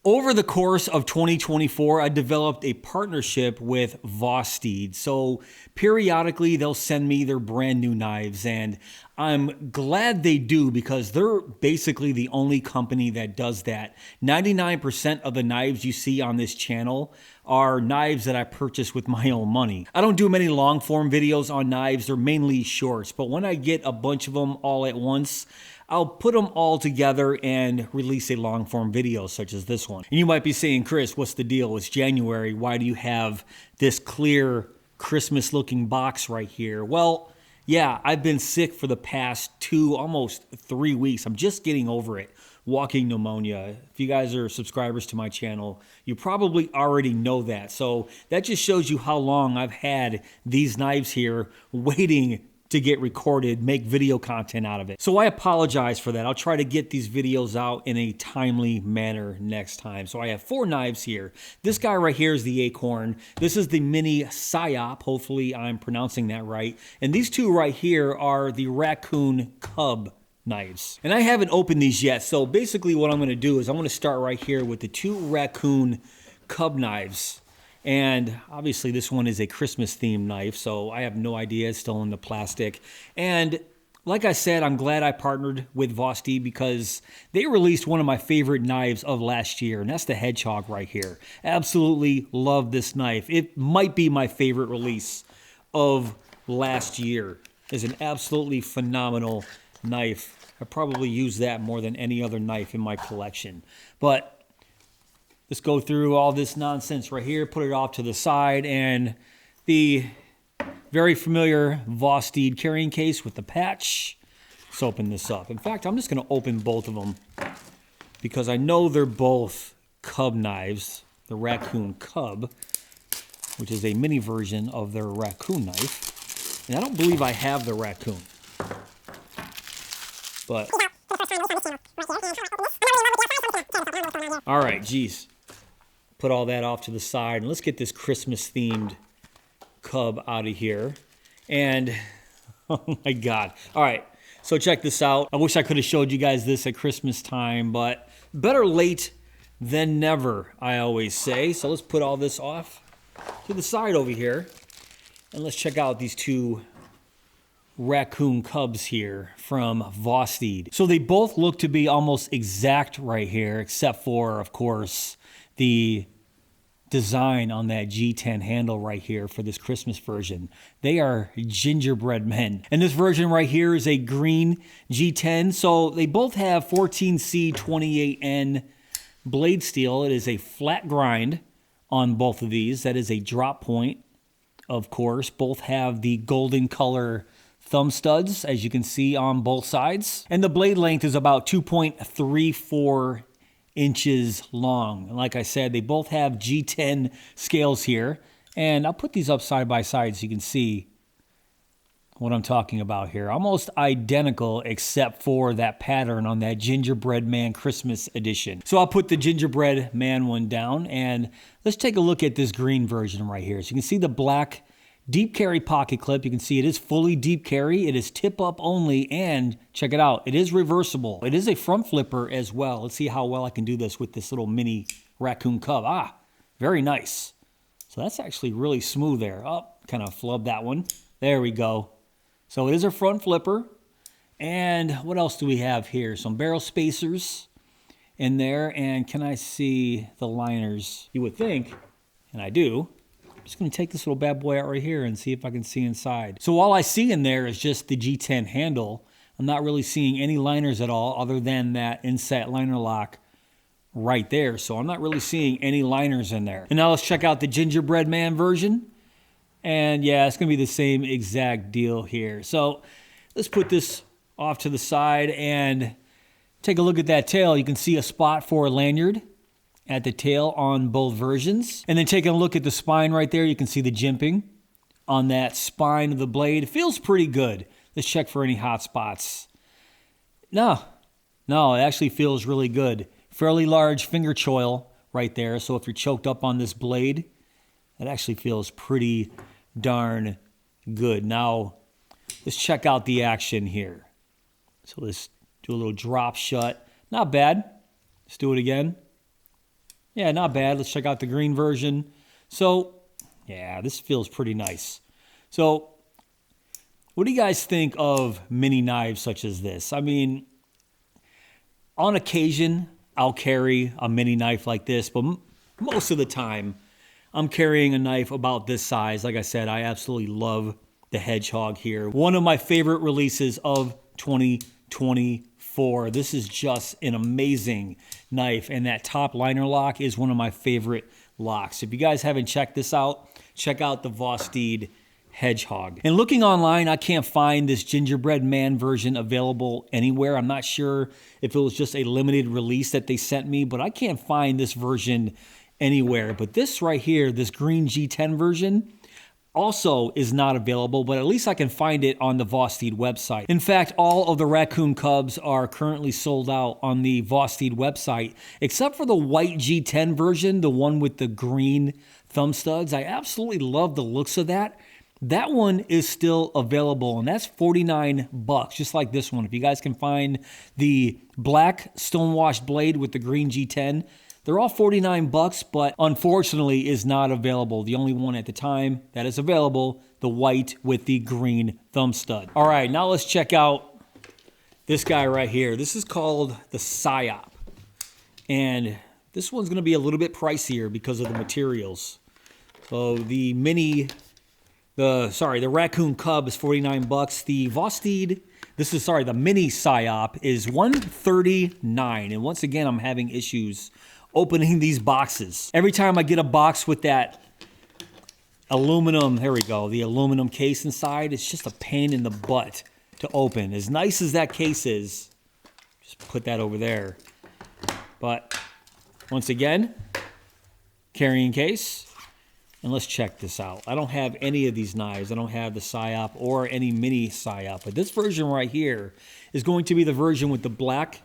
Over the course of 2024, I developed a partnership with Vosteed. So periodically they'll send me their brand new knives, and I'm glad they do because they're basically the only company that does that. 99% of the knives you see on this channel are knives that I purchased with my own money. I don't do many long form videos on knives. They're mainly shorts, but when I get a bunch of them all at once, I'll put them all together and release a long form video such as this one. And you might be saying, Chris, what's the deal? It's January. Why do you have this clear Christmas looking box right here? Well, yeah, I've been sick for the past almost 3 weeks. I'm just getting over it. Walking pneumonia. If you guys are subscribers to my channel, you probably already know that. So that just shows you how long I've had these knives here waiting to get recorded, make video content out of it. So I apologize for that. I'll try to get these videos out in a timely manner next time. So I have 4 knives here. This guy right here is the Acorn. This is the Mini Psyop. Hopefully I'm pronouncing that right. And these 2 right here are the Raccoon Cub knives. And I haven't opened these yet. So basically what I'm gonna do is I'm gonna start right here with the 2 Raccoon Cub knives. And obviously this one is a Christmas themed knife, so I have no idea. It's still in the plastic. And like I said, I'm glad I partnered with Vosteed because they released one of my favorite knives of last year, and that's the Hedgehog right here. Absolutely love this knife. It might be my favorite release of last year. It's an absolutely phenomenal knife. I probably use that more than any other knife in my collection. But let's go through all this nonsense right here, put it off to the side, and the very familiar Vosteed carrying case with the patch. Let's open this up. In fact, I'm just going to open both of them because I know they're both Cub knives. The Raccoon Cub, which is a mini version of their Raccoon knife. And I don't believe I have the Raccoon. But all right, geez. Put all that off to the side, and let's get this Christmas-themed Cub out of here. And, oh my God. All right, so check this out. I wish I could have showed you guys this at Christmas time, but better late than never, I always say. So let's put all this off to the side over here, and let's check out these 2 Raccoon Cubs here from Vosteed. So they both look to be almost exact right here, except for, of course, the design on that G10 handle right here for this Christmas version. They are gingerbread men. And this version right here is a green G10. So they both have 14C28N blade steel. It is a flat grind on both of these. That is a drop point, of course. Both have the golden color thumb studs, as you can see on both sides. And the blade length is about 2.34 inches long. And like I said, they both have G10 scales here. And I'll put these up side by side so you can see what I'm talking about here. Almost identical except for that pattern on that Gingerbread Man Christmas edition. So I'll put the Gingerbread Man one down, and let's take a look at this green version right here. So you can see the black deep carry pocket clip. You can see it is fully deep carry. It is tip up only, and check it out, it is reversible. It is a front flipper as well. Let's see how well I can do this with this little mini Raccoon Cub. Ah, very nice. So that's actually really smooth there. Oh, kind of flubbed that one. There we go. So it is a front flipper. And what else do we have here? Some barrel spacers in there. And can I see the liners? You would think, and I do. I'm just going to take this little bad boy out right here and see if I can see inside. So all I see in there is just the G10 handle. I'm not really seeing any liners at all other than that inset liner lock right there. So I'm not really seeing any liners in there. And now let's check out the Gingerbread Man version. And yeah, it's going to be the same exact deal here. So let's put this off to the side and take a look at that tail. You can see a spot for a lanyard at the tail on both versions. And then taking a look at the spine right there, you can see the jimping on that spine of the blade. It feels pretty good. Let's check for any hot spots. No, it actually feels really good. Fairly large finger choil right there. So if you're choked up on this blade, it actually feels pretty darn good. Now, let's check out the action here. So let's do a little drop shut. Not bad. Let's do it again. Yeah, not bad. Let's check out the green version. So, yeah, this feels pretty nice. So, what do you guys think of mini knives such as this? I mean, on occasion, I'll carry a mini knife like this, but most of the time, I'm carrying a knife about this size. Like I said, I absolutely love the Hedgehog here. One of my favorite releases of 2024. This is just an amazing knife, and that top liner lock is one of my favorite locks. If you guys haven't checked this out, check out the Vosteed Hedgehog. And looking online, I can't find this gingerbread man version available anywhere. I'm not sure if it was just a limited release that they sent me, but I can't find this version anywhere. But this right here, this green G10 version, also is not available, but at least I can find it on the Vosteed website. In fact, all of the raccoon cubs are currently sold out on the Vosteed website, except for the white G10 version, the one with the green thumb studs. I absolutely love the looks of that. That one is still available, and that's $49, just like this one. If you guys can find the black stonewashed blade with the green G10, they're all $49, but unfortunately is not available. The only one at the time that is available, the white with the green thumb stud. All right, now let's check out this guy right here. This is called the Psyop, and this one's gonna be a little bit pricier because of the materials. So the raccoon cub is $49. The Vosteed, the mini Psyop is $139. And once again, I'm having issues opening these boxes. Every time I get a box with that aluminum, there we go, the aluminum case inside, it's just a pain in the butt to open. As nice as that case is, just put that over there. But once again, carrying case. And let's check this out. I don't have any of these knives. I don't have the Psyop or any mini Psyop. But this version right here is going to be the version with the black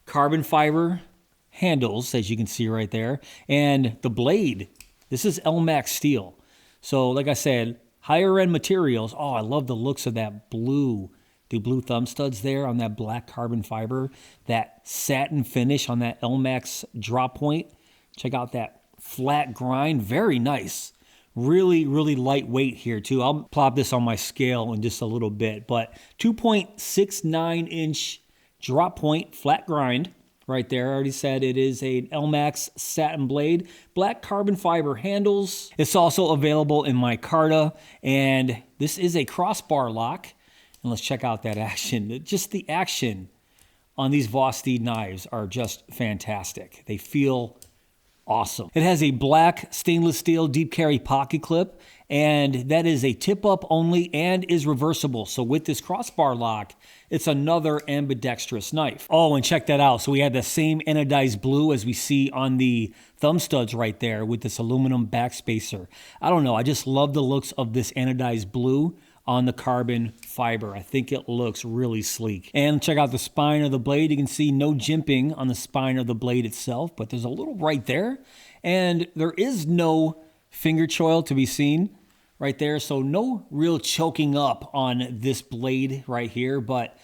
carbon fiber handles, as you can see right there. And the blade, this is Elmax steel. So like I said, higher end materials. Oh, I love the looks of that blue. The blue thumb studs there on that black carbon fiber. That satin finish on that Elmax drop point. Check out that flat grind, very nice. Really, really lightweight here too. I'll plop this on my scale in just a little bit, but 2.69 inch drop point, flat grind right there. I already said it is an Elmax satin blade, black carbon fiber handles. It's also available in micarta, and this is a crossbar lock. And let's check out that action. Just the action on these Vosteed knives are just fantastic. They feel awesome. It has a black stainless steel deep carry pocket clip, and that is a tip up only and is reversible. So with this crossbar lock, it's another ambidextrous knife. Oh, and check that out. So we have the same anodized blue as we see on the thumb studs right there with this aluminum backspacer. I don't know. I just love the looks of this anodized blue on the carbon fiber. I think it looks really sleek. And check out the spine of the blade. You can see no jimping on the spine of the blade itself, but there's a little right there. And there is no finger choil to be seen right there. So no real choking up on this blade right here, but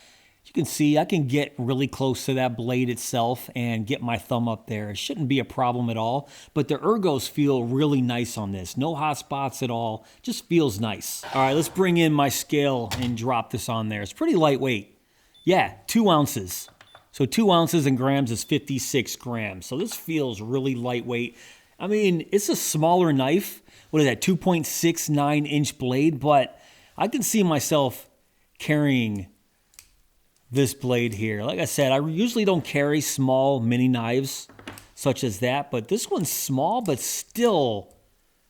you can see I can get really close to that blade itself and get my thumb up there. It shouldn't be a problem at all, but the ergos feel really nice on this. No hot spots at all, just feels nice. All right, let's bring in my scale and drop this on there. It's pretty lightweight. Yeah, 2 ounces. So 2 ounces in grams is 56 grams. So this feels really lightweight. I mean, it's a smaller knife. What is that, 2.69 inch blade? But I can see myself carrying this blade here. Like I said, I usually don't carry small mini knives such as that, but this one's small, but still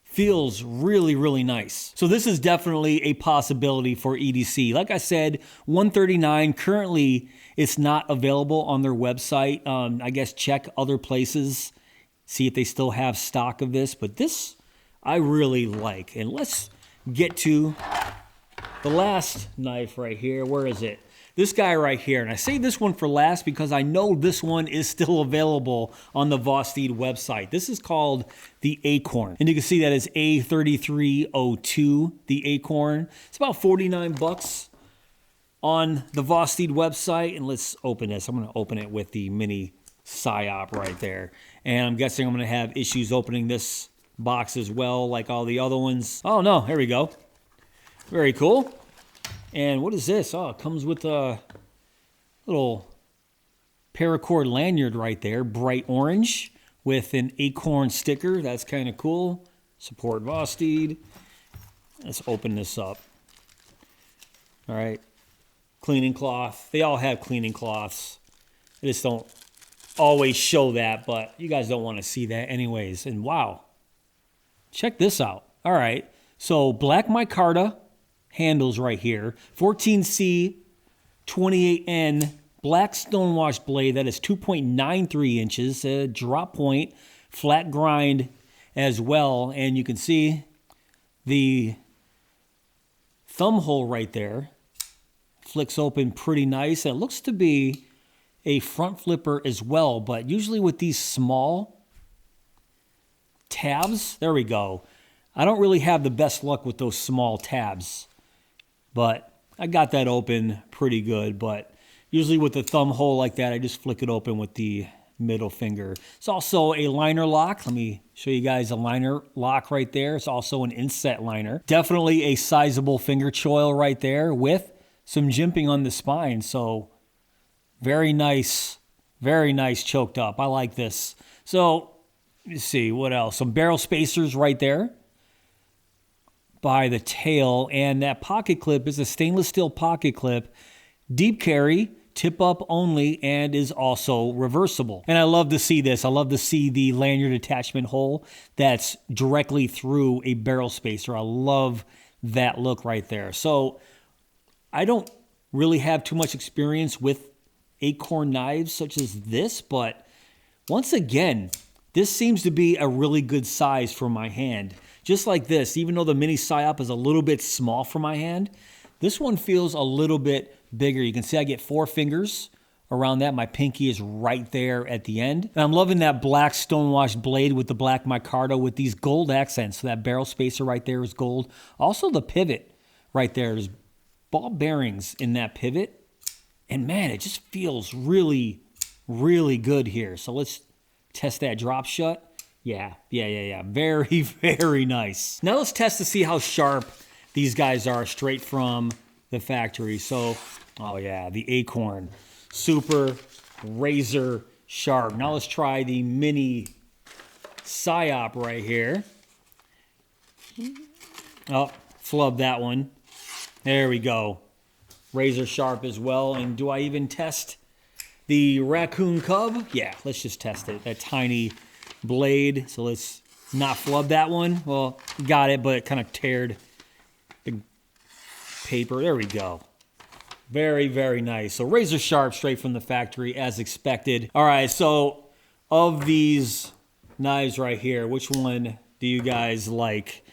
feels really, really nice. So this is definitely a possibility for EDC. Like I said, $139. Currently, it's not available on their website. I guess check other places, see if they still have stock of this, but this I really like. And let's get to the last knife right here. Where is it? This guy right here, and I say this one for last because I know this one is still available on the Vosteed website. This is called the Acorn, and you can see that is A3302, the Acorn. It's about $49 on the Vosteed website, and let's open this. I'm gonna open it with the mini psyop right there. And I'm guessing I'm going to have issues opening this box as well, like all the other ones. Oh, no, here we go. Very cool. And what is this? Oh, it comes with a little paracord lanyard right there, bright orange, with an acorn sticker. That's kind of cool. Support Vosteed. Let's open this up. All right. Cleaning cloth. They all have cleaning cloths. I just don't always show that, but you guys don't want to see that anyways. And wow. Check this out. All right. So black micarta handles right here. 14C, 28N, black stonewashed blade. That is 2.93 inches. Drop point, flat grind as well. And you can see the thumb hole right there. Flicks open pretty nice. It looks to be a front flipper as well, but usually with these small tabs, there we go. I don't really have the best luck with those small tabs, but I got that open pretty good. But usually with the thumb hole like that, I just flick it open with the middle finger. It's also a liner lock. Let me show you guys a liner lock right there. It's also an inset liner. Definitely a sizable finger choil right there with some jimping on the spine. So very nice choked up. I like this. So let's see what else. Some barrel spacers right there by the tail, and that pocket clip is a stainless steel pocket clip, deep carry, tip up only, and is also reversible. And I love to see this. I love to see the lanyard attachment hole that's directly through a barrel spacer. I love that look right there. So I don't really have too much experience with acorn knives such as this, but once again, this seems to be a really good size for my hand. Just like this, even though the mini psyop is a little bit small for my hand, this one feels a little bit bigger. You can see I get 4 fingers around that. My pinky is right there at the end. And I'm loving that black stonewashed blade with the black micarta with these gold accents. So that barrel spacer right there is gold. Also the pivot right there. There's ball bearings in that pivot. And man, it just feels really, really good here. So let's test that drop shut. Yeah. Very, very nice. Now let's test to see how sharp these guys are straight from the factory. So, oh yeah, the acorn. Super razor sharp. Now let's try the mini psyop right here. Oh, flub that one. There we go. Razor sharp as well. And do I even test the raccoon cub? Yeah, let's just test it. That tiny blade. So let's not flub that one. Well, got it, but it kind of teared the paper. There we go. Very, very nice. So razor sharp straight from the factory as expected. All right, so of these knives right here, which one do you guys like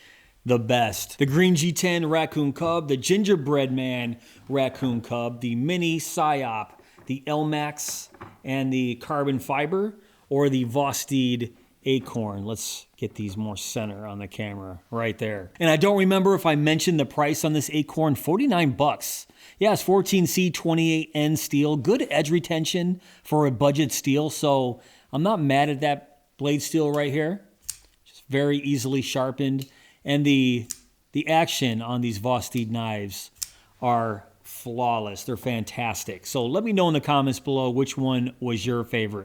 the best? The green G10 raccoon cub, the gingerbread man raccoon cub, the mini psyop, the L-Max, and the carbon fiber, or the Vosteed acorn. Let's get these more center on the camera right there. And I don't remember if I mentioned the price on this acorn, 49 bucks. Yeah, it's 14C 28N steel. Good edge retention for a budget steel, so I'm not mad at that blade steel right here. Just very easily sharpened. And the action on these Vosteed knives are flawless. They're fantastic. So let me know in the comments below which one was your favorite.